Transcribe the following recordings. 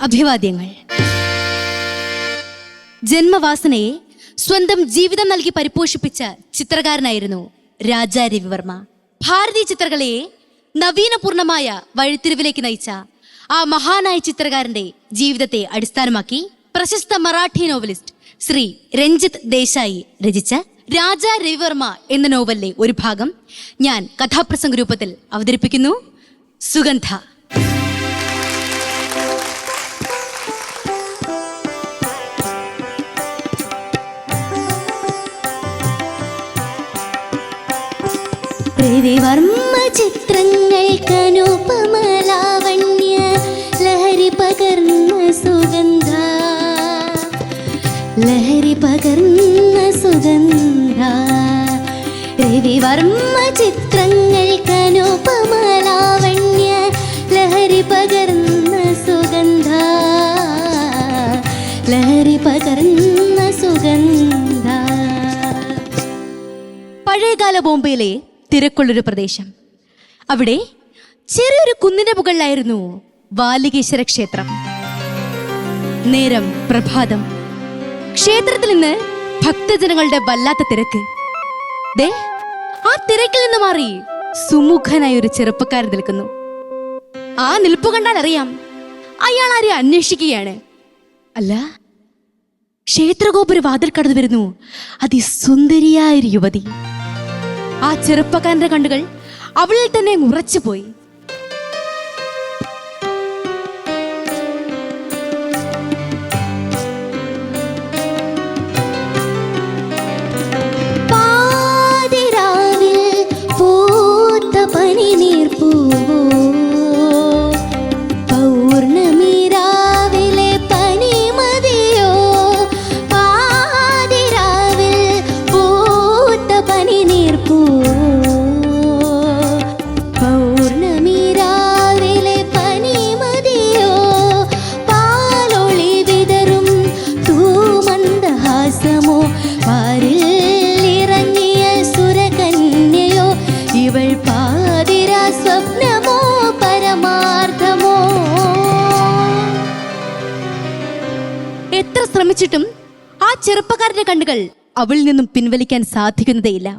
അഭിവാദ്യങ്ങൾ. ജന്മവാസനയെ സ്വന്തം ജീവിതം നൽകി പരിപോഷിപ്പിച്ച ചിത്രകാരനായിരുന്നു രാജാ രവിവർമ്മ. ഭാരതീയ ചിത്രകലയെ നവീനപൂർണമായ വഴിത്തിരിവിലേക്ക് നയിച്ച ആ മഹാനായ ചിത്രകാരന്റെ ജീവിതത്തെ അടിസ്ഥാനമാക്കി പ്രശസ്ത മറാഠി നോവലിസ്റ്റ് ശ്രീ രഞ്ജിത്ത് ദേശായി രചിച്ച രാജാ രവിവർമ്മ എന്ന നോവലിലെ ഒരു ഭാഗം ഞാൻ കഥാപ്രസംഗ രൂപത്തിൽ അവതരിപ്പിക്കുന്നു. സുഗന്ധ. രവിവർമ്മ ചിത്രങ്ങൾക്കനുപമലാവണ്യ ലഹരി പകർന്ന സുഗന്ധ, ലഹരി പകർന്ന സുഗന്ധ. രവിവർമ്മ ചിത്രങ്ങൾക്കനുപമലാവണ്യ ലഹരി പകർന്ന സുഗന്ധ, ലഹരി പകർന്ന സുഗന്ധ. പഴയകാല ബോംബെയിലെ തിരക്കുള്ളൊരു പ്രദേശം. അവിടെ ചെറിയൊരു കുന്നിന്റെ മുകളിലായിരുന്നു വാലികേശ്വര ക്ഷേത്രം. നേരം പ്രഭാതം. ക്ഷേത്രത്തിൽ നിന്ന് ഭക്തജനങ്ങളുടെ വല്ലാത്ത തിരക്ക്. ദേ, ആ തിരക്കിൽ നിന്ന് മാറി സുമുഖനായ ഒരു ചെറുപ്പക്കാരൻ നിൽക്കുന്നു. ആ നിൽപ്പ് കണ്ടാൽ അറിയാം അയാൾ ആരെ അന്വേഷിക്കുകയാണ്. അല്ല, ക്ഷേത്രഗോപുര വാതിൽ കടന്നു വരുന്നു അതിസുന്ദരിയായൊരു യുവതി. ആ ചെറുപ്പക്കാരന്റെ കണ്ണുകൾ അവളിൽ തന്നെ ഉറച്ചുപോയി. പാതിരാവിൽ പൂത്ത പനി നീർപ്പൂവോ, പൗർണമി രാവിലെ പനിമതിയോ. പാതിരാവിൽ പൂത്ത പനി നീർപ്പൂവോ, പൗർണമി രാവിലെ പനിമതിയോ. പാലൊളി വിതറും തൂമന്ദഹാസമോ, പാരിൽ ഇറങ്ങിയ സുരകന്യയോ. ഇവൾ പാതിരാ സ്വപ്നമോ പരമാർത്ഥമോ. എത്ര ശ്രമിച്ചിട്ടും ആ ചെറുപ്പക്കാരന്റെ കണ്ണുകൾ അവളിൽ നിന്നും പിൻവലിക്കാൻ സാധിക്കുന്നതേയില്ല.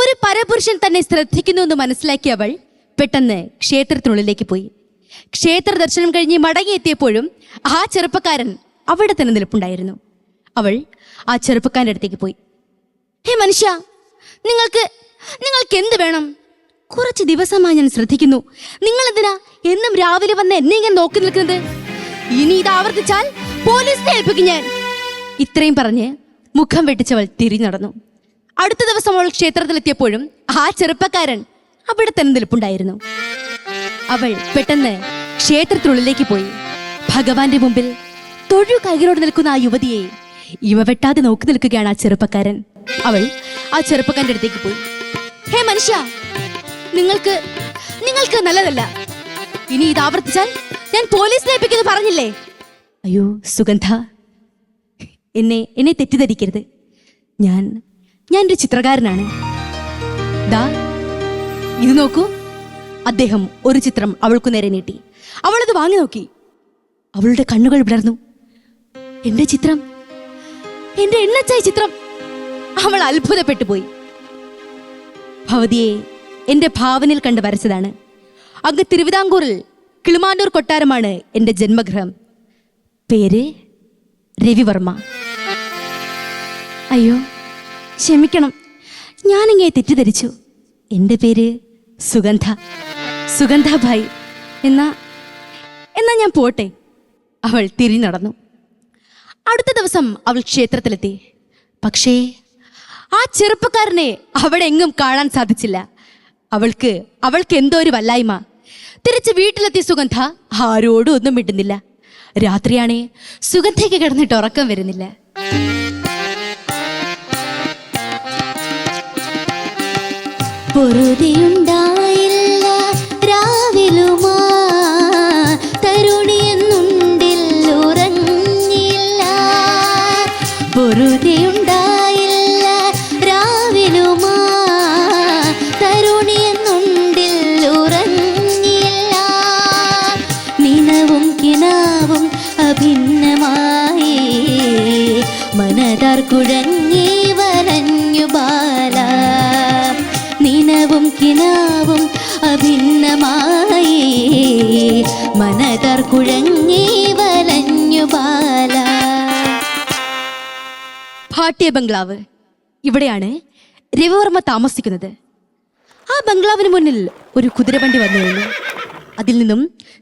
ഒരു പരപുരുഷൻ തന്നെ ശ്രദ്ധിക്കുന്നു എന്ന് മനസ്സിലാക്കിയ അവൾ പെട്ടെന്ന് ക്ഷേത്രത്തിനുള്ളിലേക്ക് പോയി. ക്ഷേത്ര ദർശനം കഴിഞ്ഞ് മടങ്ങിയെത്തിയപ്പോഴും ആ ചെറുപ്പക്കാരൻ അവിടെ തന്നെ നിൽപ്പുണ്ടായിരുന്നു. അവൾ ആ ചെറുപ്പക്കാരൻ്റെ അടുത്തേക്ക് പോയി. ഹേ മനുഷ്യ, നിങ്ങൾക്ക് എന്ത് വേണം? കുറച്ച് ദിവസമായി ഞാൻ ശ്രദ്ധിക്കുന്നു. നിങ്ങൾ എന്തിനാ എന്നും രാവിലെ വന്ന് എന്നെ ഇങ്ങനെ നോക്കി നിൽക്കുന്നത്? ഇനി ഇത് ആവർത്തിച്ചാൽ പോലീസിനെ ഏൽപ്പിക്കും ഞാൻ. ഇത്രയും പറഞ്ഞ് മുഖം വെട്ടിച്ചവൾ തിരിഞ്ഞടന്നു. അടുത്ത ദിവസം അവൾ ക്ഷേത്രത്തിലെത്തിയപ്പോഴും ആ ചെറുപ്പക്കാരൻ അവിടെ തന്നെ നിൽപ്പുണ്ടായിരുന്നു. അവൾ പെട്ടെന്ന് ക്ഷേത്രത്തിനുള്ളിലേക്ക് പോയി. ഭഗവാന്റെ മുമ്പിൽ തൊഴു കൈകളോട് നിൽക്കുന്ന ആ യുവതിയെ ഇവ വെട്ടാതെ നോക്കി നിൽക്കുകയാണ് ആ ചെറുപ്പക്കാരൻ. അവൾ ആ ചെറുപ്പക്കാരൻ്റെ അടുത്തേക്ക് പോയി. ഹേ മനുഷ്യ, നിങ്ങൾക്ക് നല്ലതല്ല. ഇനി ഇത് ആവർത്തിച്ചാൽ ഞാൻ പോലീസിനെ ഏൽപ്പിക്കുന്നു പറഞ്ഞില്ലേ? അയ്യോ സുഗന്ധ, എന്നെ തെറ്റിദ്ധരിക്കരുത്. ഞാൻ ഒരു ചിത്രകാരനാണ്. ദാ ഇത് നോക്കൂ. അദ്ദേഹം ഒരു ചിത്രം അവൾക്കു നേരെ നീട്ടി. അവളത് വാങ്ങി നോക്കി. അവളുടെ കണ്ണുകൾ വിടർന്നു. എന്റെ ചിത്രം, എന്റെ എണ്ണച്ചായ ചിത്രം. അവൾ അത്ഭുതപ്പെട്ടു പോയി. ഭവതിയെ എന്റെ ഭാവനയിൽ കണ്ട് വരച്ചതാണ്. അങ്ങ് തിരുവിതാംകൂറിൽ കിളിമാനൂർ കൊട്ടാരമാണ് എന്റെ ജന്മഗൃഹം. പേര് രവിവർമ്മ. അയ്യോ ക്ഷമിക്കണം, ഞാനിങ്ങനെ തെറ്റിദ്ധരിച്ചു. എൻ്റെ പേര് സുഗന്ധാഭായി. എന്നാ ഞാൻ പോട്ടെ. അവൾ തിരിഞ്ഞടന്നു. അടുത്ത ദിവസം അവൾ ക്ഷേത്രത്തിലെത്തി. പക്ഷേ ആ ചെറുപ്പക്കാരനെ അവിടെ എങ്ങും കാണാൻ സാധിച്ചില്ല. അവൾക്ക് എന്തോ ഒരു വല്ലായ്മ. തിരിച്ച് വീട്ടിലെത്തിയ സുഗന്ധ ആരോടും ഒന്നും മിണ്ടുന്നില്ല. രാത്രിയാണേ സുഗന്ധയ്ക്ക് കിടന്നിട്ട് ഉറക്കം വരുന്നില്ല. പൊറുതിയുണ്ടായില്ല രാവിലുമാ, തരുണിയെന്നുണ്ടില്ലുറങ്ങിയില്ല. പൊറുതിയുണ്ടായില്ല രാവിലുമാ, തരുണിയെന്നുണ്ടില്ലുറങ്ങിയില്ല. നിനവും കിനാവും ഭിന്നമായി മനതാർ കുഴങ്ങി വലഞ്ഞു ബാല നിനവും കിനാവും അഭിന്നമായി മനതാർ കുഴങ്ങി വലഞ്ഞു ബാല. ഭാട്ടിയ ബംഗ്ലാവ്, ഇവിടെയാണ് രവിവർമ്മ താമസിക്കുന്നത്. ആ ബംഗ്ലാവിന് മുന്നിൽ ഒരു കുതിരവണ്ടി വന്നു കഴിഞ്ഞു. അതിൽ നിന്നും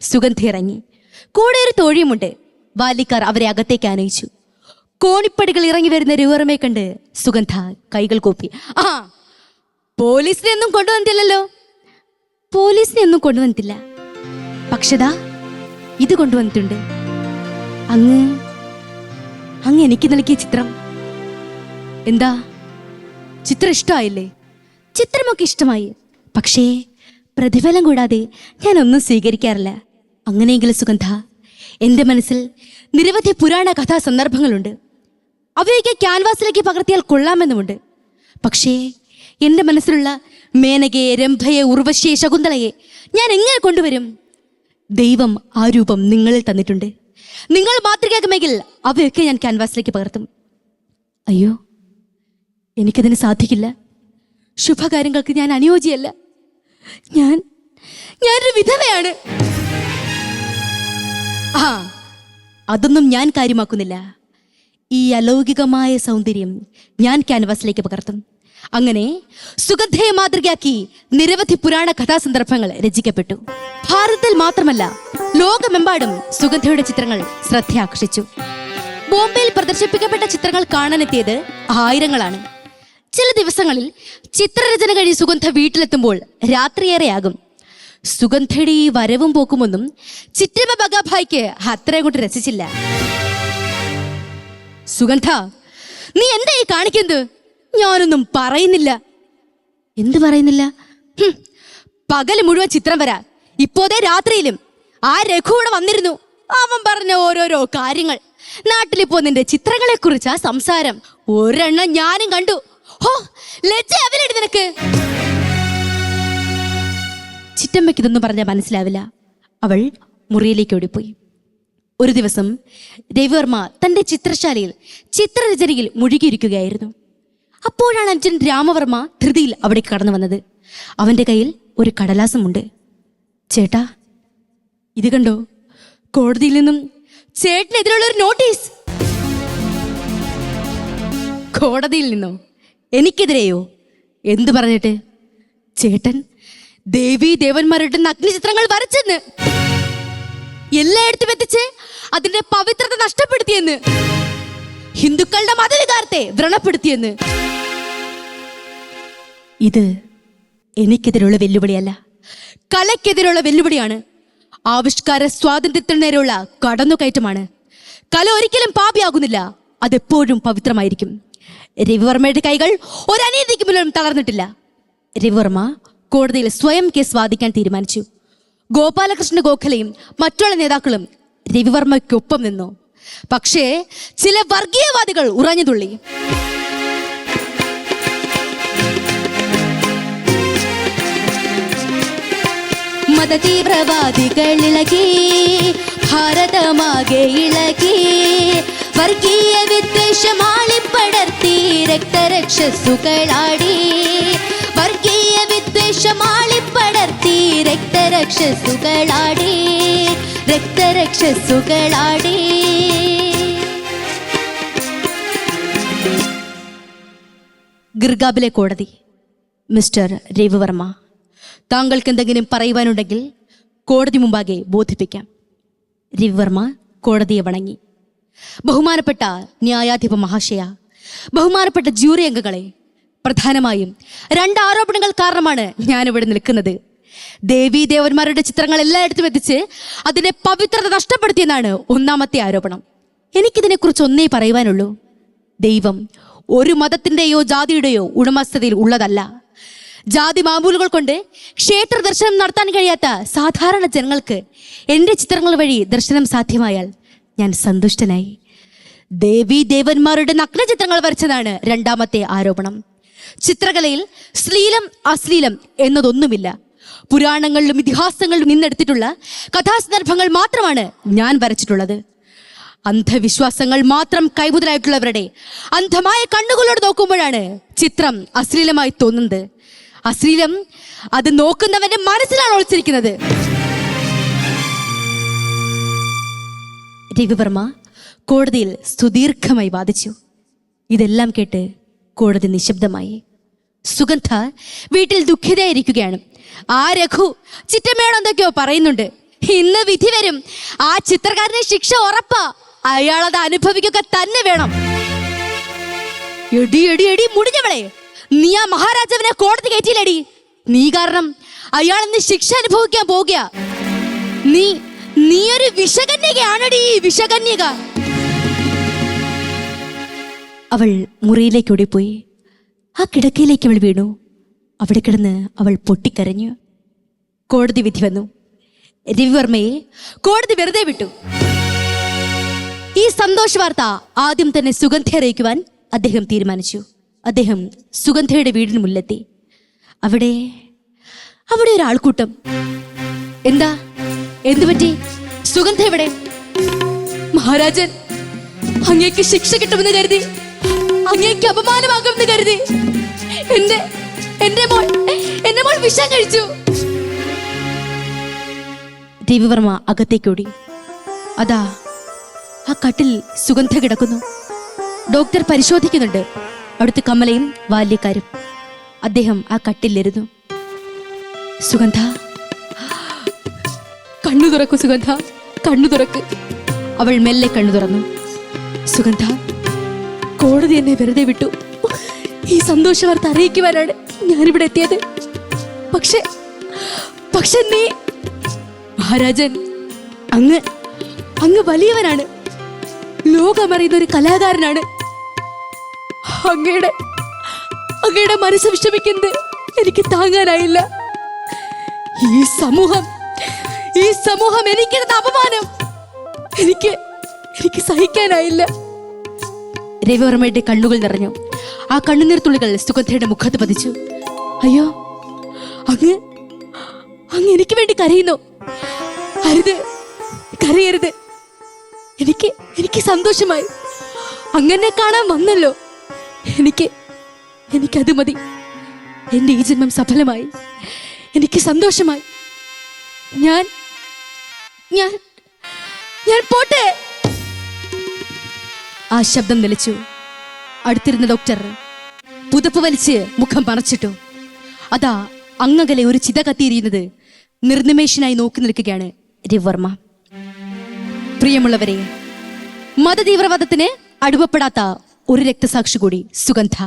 സുഗന്ധ ഇറങ്ങി. കൂടെ ഒരു തോഴിയുമുണ്ട്. ബാലിക്കാർ അവരെ അകത്തേക്ക് ആനയിച്ചു. കോണിപ്പടികൾ ഇറങ്ങി വരുന്ന രവിവർമ്മയെ കണ്ട് സുഗന്ധ കൈകൾ കൂപ്പി. ആ, പോലീസിനെ ഒന്നും കൊണ്ടുവന്നിട്ടില്ലല്ലോ. പോലീസിനെ ഒന്നും കൊണ്ടുവന്നിട്ടില്ല, പക്ഷേതാ ഇത് കൊണ്ടുവന്നിട്ടുണ്ട്. അങ്ങ് അങ്ങ് എനിക്ക് നൽകിയ ചിത്രം. എന്താ, ചിത്രം ഇഷ്ടമായില്ലേ? ചിത്രമൊക്കെ ഇഷ്ടമായി, പക്ഷേ പ്രതിഫലം കൂടാതെ ഞാനൊന്നും സ്വീകരിക്കാറില്ല. അങ്ങനെയെങ്കിലും സുഗന്ധ, എൻ്റെ മനസ്സിൽ നിരവധി പുരാണ കഥാ സന്ദർഭങ്ങളുണ്ട്. അവയൊക്കെ ക്യാൻവാസിലേക്ക് പകർത്തിയാൽ കൊള്ളാമെന്നുമുണ്ട്. പക്ഷേ എൻ്റെ മനസ്സിലുള്ള മേനകയെ, രംഭയെ, ഉർവശിയെ, ശകുന്തളയെ ഞാൻ എങ്ങനെ കൊണ്ടുവരും? ദൈവം ആ രൂപം നിങ്ങളിൽ തന്നിട്ടുണ്ട്. നിങ്ങൾ മാതൃകയാകുമെങ്കിൽ അവയൊക്കെ ഞാൻ ക്യാൻവാസിലേക്ക് പകർത്തും. അയ്യോ, എനിക്കതിന് സാധിക്കില്ല. ശുഭകാര്യങ്ങൾക്ക് ഞാൻ അനുയോജ്യല്ല. ഞാനൊരു വിധവയാണ്. ആ, അതൊന്നും ഞാൻ കാര്യമാക്കുന്നില്ല. ഈ അലൗകികമായ സൗന്ദര്യം ഞാൻ ക്യാൻവാസിലേക്ക് പകർത്തും. അങ്ങനെ സുഗന്ധയെ മാതൃകയാക്കി നിരവധി പുരാണ കഥാസന്ദർഭങ്ങൾ രചിക്കപ്പെട്ടു. ഭാരതത്തിൽ മാത്രമല്ല, ലോകമെമ്പാടും സുഗന്ധയുടെ ചിത്രങ്ങൾ ശ്രദ്ധയാകർഷിച്ചു. ബോംബെയിൽ പ്രദർശിപ്പിക്കപ്പെട്ട ചിത്രങ്ങൾ കാണാനെത്തിയത് ആയിരങ്ങളാണ്. ചില ദിവസങ്ങളിൽ ചിത്രരചന കഴിഞ്ഞ് സുഗന്ധ വീട്ടിലെത്തുമ്പോൾ രാത്രിയേറെയാകും. സുഗന്ധയുടെ ഈ വരവും പോക്കുമൊന്നും ചിറ്റമ്മ ബഗാഭായിക്ക് അത്രയും കൊണ്ട് രസിച്ചില്ല. സുഗന്ധ, നീ എന്താ ഈ കാണിക്കുന്നത്? ഞാനൊന്നും പറയുന്നില്ല. എന്ത് പറയുന്നില്ല? പകല് മുഴുവൻ ചിത്രം വരാ. ഇപ്പോഴത്തെ രാത്രിയിലും ആ രഘു ഇവിടെ വന്നിരുന്നു. അവൻ പറഞ്ഞ ഓരോരോ കാര്യങ്ങൾ. നാട്ടിലിപ്പോ നിന്റെ ചിത്രങ്ങളെ കുറിച്ചാ സംസാരം. ഒരെണ്ണം ഞാനും കണ്ടു. ഹോ, ലജ്ജ അവലെടി നിനക്ക്. ചിറ്റമ്മയ്ക്ക് ഇതൊന്നും പറഞ്ഞാൽ മനസ്സിലാവില്ല. അവൾ മുറിയിലേക്ക് ഓടിപ്പോയി. ഒരു ദിവസം രവിവർമ്മ തന്റെ ചിത്രശാലയിൽ ചിത്രരചനയിൽ മുഴുകിയിരിക്കുകയായിരുന്നു. അപ്പോഴാണ് അച്ഛൻ രാമവർമ്മ ധൃതിയിൽ അവിടേക്ക് കടന്നു വന്നത്. അവന്റെ കയ്യിൽ ഒരു കടലാസമുണ്ട്. ചേട്ടാ, ഇത് കണ്ടോ? കോടതിയിൽ നിന്നും ചേട്ടനെതിരെയുള്ള ഒരു നോട്ടീസ്. കോടതിയിൽ നിന്നോ? എനിക്കെതിരെയോ? എന്തു പറഞ്ഞിട്ട്? ചേട്ടൻ ദേവീ ദേവന്മാരുടെ നഗ്നചിത്രങ്ങൾ വരച്ചെന്ന്, എല്ലായിടത്തും എത്തിച്ച് അതിന്റെ പവിത്രത നഷ്ടപ്പെടുത്തിയെന്ന്, ഹിന്ദുക്കളുടെ മതവികാരത്തെ വ്രണപ്പെടുത്തിയെന്ന്. ഇത് എനിക്കെതിരെയുള്ള വെല്ലുവിളിയല്ല, കലയ്ക്കെതിരെയുള്ള വെല്ലുവിളിയാണ്. ആവിഷ്കാര സ്വാതന്ത്ര്യത്തിന് നേരെയുള്ള കടന്നുകയറ്റമാണ്. കല ഒരിക്കലും പാപിയാകുന്നില്ല, അതെപ്പോഴും പവിത്രമായിരിക്കും. രവിവർമ്മയുടെ കൈകൾ ഒരു അനീതിക്ക് മുന്നിലും തളർന്നിട്ടില്ല. രവിവർമ്മ കോടതിയിൽ സ്വയം കേസ് വാദിക്കാൻ തീരുമാനിച്ചു. ഗോപാലകൃഷ്ണ ഗോഖലെയും മറ്റുള്ള നേതാക്കളും രവിവർമ്മയ്ക്കൊപ്പം നിന്നു. പക്ഷേ ചില വർഗീയവാദികൾ ഉറഞ്ഞുതുള്ളി. മതതീവ്രവാദികൾ ഇളകി, ഭാരതമാകെ ഇളകി, വർഗീയ വിദ്വേഷമാളിപ്പടർത്തി രക്തരക്ഷസുകളാടി, വർഗീയ വിദ്വേഷമാളിപ്പടർത്തി രക്തരക്ഷസുകളാടി, രക്തരക്ഷസുകളാടി. ഗിർഗാബിലെ കോടതി. മിസ്റ്റർ രവിവർമ്മ, താങ്കൾക്ക് എന്തെങ്കിലും പറയുവാനുണ്ടെങ്കിൽ കോടതി മുമ്പാകെ ബോധിപ്പിക്കാം. രവിവർമ്മ കോടതിയെ വണങ്ങി. ബഹുമാനപ്പെട്ട ന്യായാധിപ മഹാശയ, ബഹുമാനപ്പെട്ട ജൂറി അംഗങ്ങളെ, പ്രധാനമായും 2 ആരോപണങ്ങൾ കാരണമാണ് ഞാനിവിടെ നിൽക്കുന്നത്. ദേവീ ദേവന്മാരുടെ ചിത്രങ്ങൾ എല്ലായിടത്തും എത്തിച്ച് അതിന്റെ പവിത്രത നഷ്ടപ്പെടുത്തിയെന്നാണ് ഒന്നാമത്തെ ആരോപണം. എനിക്കിതിനെക്കുറിച്ച് ഒന്നേ പറയുവാനുള്ളൂ. ദൈവം ഒരു മതത്തിൻ്റെയോ ജാതിയുടെയോ ഉടമസ്ഥതയിൽ ഉള്ളതല്ല. ജാതി മാമൂലുകൾ കൊണ്ട് ക്ഷേത്ര ദർശനം നടത്താൻ കഴിയാത്ത സാധാരണ ജനങ്ങൾക്ക് എൻ്റെ ചിത്രങ്ങൾ വഴി ദർശനം സാധ്യമായാൽ ഞാൻ സന്തുഷ്ടനായി. ദേവീ ദേവന്മാരുടെ നഗ്നചിത്രങ്ങൾ വരച്ചതാണ് രണ്ടാമത്തെ ആരോപണം. ചിത്രകലയിൽ ശ്ലീലം അശ്ലീലം എന്നതൊന്നുമില്ല. പുരാണങ്ങളിലും ഇതിഹാസങ്ങളിലും നിന്നെടുത്തിട്ടുള്ള കഥാസന്ദർഭങ്ങൾ മാത്രമാണ് ഞാൻ വരച്ചിട്ടുള്ളത്. അന്ധവിശ്വാസങ്ങൾ മാത്രം കൈമുതലായിട്ടുള്ളവരുടെ അന്ധമായ കണ്ണുകളോട് നോക്കുമ്പോഴാണ് ചിത്രം അശ്ലീലമായി തോന്നുന്നത്. അശ്ലീലം അത് നോക്കുന്നവന്റെ മനസ്സിലാണ് ഒളിച്ചിരിക്കുന്നത്. രവിവർമ്മ കോടതിയിൽ സുദീർഘമായി വാദിച്ചു. ഇതെല്ലാം കേട്ട് കോടതി നിശബ്ദമായി. സുഗന്ധ വീട്ടിൽ ദുഃഖിതയായിരിക്കുകയാണ്. ആ രഘു ചിറ്റമ്മയോട് എന്തൊക്കെയോ പറയുന്നുണ്ട്. ഇന്ന് വിധി വരും. ആ ചിത്രകാരന് ശിക്ഷ ഉറപ്പാ. അയാളത് അനുഭവിക്കുക തന്നെ വേണം. എടി എടി എടി മുടിഞ്ഞവളെ, നീ ആ മഹാരാജാവിനെ കോടതി കയറ്റിയില്ലടി. നീ കാരണം അയാൾ ഇന്ന് ശിക്ഷ അനുഭവിക്കാൻ പോകുക. നീ ഒരു വിഷകന്യകയാണടി, വിഷകന്യക. അവൾ മുറിയിലേക്ക് ഓടിപ്പോയി. ആ കിടക്കയിലേക്ക് അവൾ വീണു. അവിടെ കിടന്ന് അവൾ പൊട്ടിക്കരഞ്ഞു. കോടതി വിധി വന്നു. രവിവർമ്മയെ കോടതി വെറുതെ വിട്ടു. ഈ സന്തോഷ വാർത്ത ആദ്യം തന്നെ സുഗന്ധയെ അറിയിക്കുവാൻ അദ്ദേഹം തീരുമാനിച്ചു. അദ്ദേഹം സുഗന്ധയുടെ വീടിന് മുന്നിലെത്തി. അവിടെ ഒരു ആൾക്കൂട്ടം. എന്താ, എന്തു പറ്റി? സുഗന്ധ എവിടെ? മഹാരാജൻ, അങ്ങേക്ക് ശിക്ഷ കിട്ടുമെന്ന് കരുതി, അങ്ങേക്ക് അപമാനമാകുമെന്ന് കരുതി എന്റെ മോൾ വിഷം കഴിച്ചു. രവിവർമ്മ അകത്തേക്കോടി. അതാ ആ കട്ടിൽ സുഗന്ധ കിടക്കുന്നു. ഡോക്ടർ പരിശോധിക്കുന്നുണ്ട്. അടുത്ത് കമലയും ബാല്യക്കാരും. അദ്ദേഹം ആ കട്ടിലിരുന്നു. സുഗന്ധ, കണ്ണു തുറക്കൂ സുഗന്ധ, കണ്ണു തുറക്ക്. അവൾ മെല്ലെ കണ്ണു തുറന്നു. സുഗന്ധ, കോടതി എന്നെ വെറുതെ വിട്ടു. ഈ സന്തോഷ വാർത്ത അറിയിക്കുവാനാണ് ഞാനിവിടെ എത്തിയത്. പക്ഷെ നീ മഹാരാജൻ, അങ്ങ് വലിയവനാണ്, ലോകമറിയുന്ന ഒരു കലാകാരനാണ്. അങ്ങയുടെ മനസ്സ് വിഷമിക്കുന്നത് എനിക്ക് താങ്ങാനായില്ല. ഈ സമൂഹം എനിക്കിരുന്ന അപമാനം എനിക്ക് സഹിക്കാനായില്ല. രവിവർമ്മയുടെ കണ്ണുകൾ നിറഞ്ഞു. ആ കണ്ണുനീർ തുള്ളികൾ സുഗന്ധയുടെ മുഖത്ത് പതിച്ചു. അയ്യോ, അങ്ങ് എനിക്ക് വേണ്ടി കരയുന്നു. അരുത്, കരയരുത്. എനിക്ക് സന്തോഷമായി. അങ്ങനെ കാണാൻ വന്നല്ലോ. എനിക്കത് മതി. എന്റെ ഈ ജന്മം സഫലമായി. എനിക്ക് സന്തോഷമായി. ഞാൻ പോട്ടെ. ആ ശബ്ദം നിലച്ചു. അടുത്തിരുന്ന ഡോക്ടർ പുതപ്പ് വലിച്ച് മുഖം മറച്ചിട്ടു. അതാ അങ്ങകലെ ഒരു ചിത കത്തിയിരിക്കുന്നത് നിർനിമേഷനായി നോക്കി നിൽക്കുകയാണ് രവിവർമ്മ. പ്രിയമുള്ളവരെ, മതതീവ്രവാദത്തിന് അടിമപ്പെടാത്ത ഒരു രക്തസാക്ഷി കൂടി സുഗന്ധ.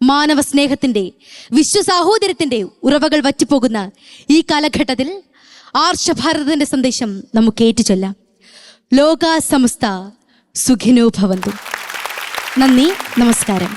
മാനവ സ്നേഹത്തിന്റെ, വിശ്വസാഹോദര്യത്തിന്റെ ഉറവകൾ വറ്റിപ്പോകുന്ന ഈ കാലഘട്ടത്തിൽ ആർഷഭാരതത്തിന്റെ സന്ദേശം നമുക്ക് ഏറ്റുചൊല്ലാം. ലോകാ സമസ്ത സുഖിനോ ഭവന്തു. നന്ദി, നമസ്കാരം.